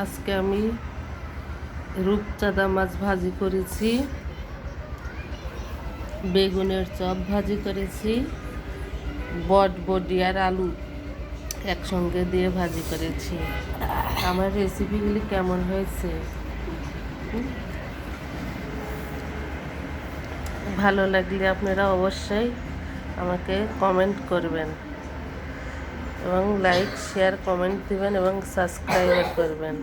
আজকে আমি রূপচাঁদা মাছ ভাজি করেছি, বেগুনের চপ ভাজি করেছি, বটবডি আর আলু একসঙ্গে দিয়ে ভাজি করেছি। আমার রেসিপিগুলি কেমন হয়েছে ভালো লাগলে আপনারা অবশ্যই আমাকে কমেন্ট করবেন এবং লাইক শেয়ার কমেন্ট দিবেন এবং সাবস্ক্রাইব করবেন।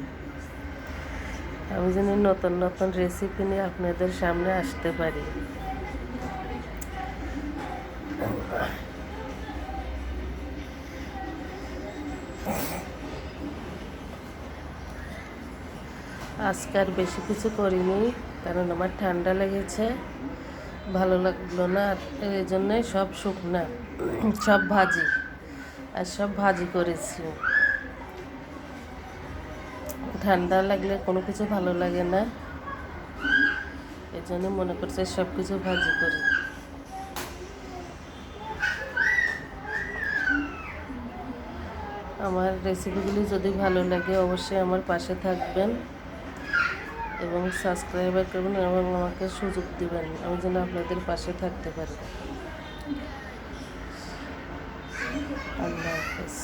আমি যেন নতুন নতুন রেসিপি নিয়ে আপনাদের সামনে আসতে পারি। আজকে আর বেশি কিছু করিনি, কারণ আমার ঠান্ডা লেগেছে, ভালো লাগলো না, এই জন্যই সব শুকনা, সব ভাজি আর সব ভাজি করেছি। ঠান্ডা লাগলে কোনো কিছু ভালো লাগে না, এই জন্য মনে করছে সব কিছু ভাজি করি। আমার রেসিপিগুলি যদি ভালো লাগে অবশ্যই আমার পাশে থাকবেন এবং সাবস্ক্রাইব করবেন এবং আমাকে সুযোগ দিবেন, আমি যেন আপনাদের পাশে থাকতে পারি। আল্লাহ হাফেজ।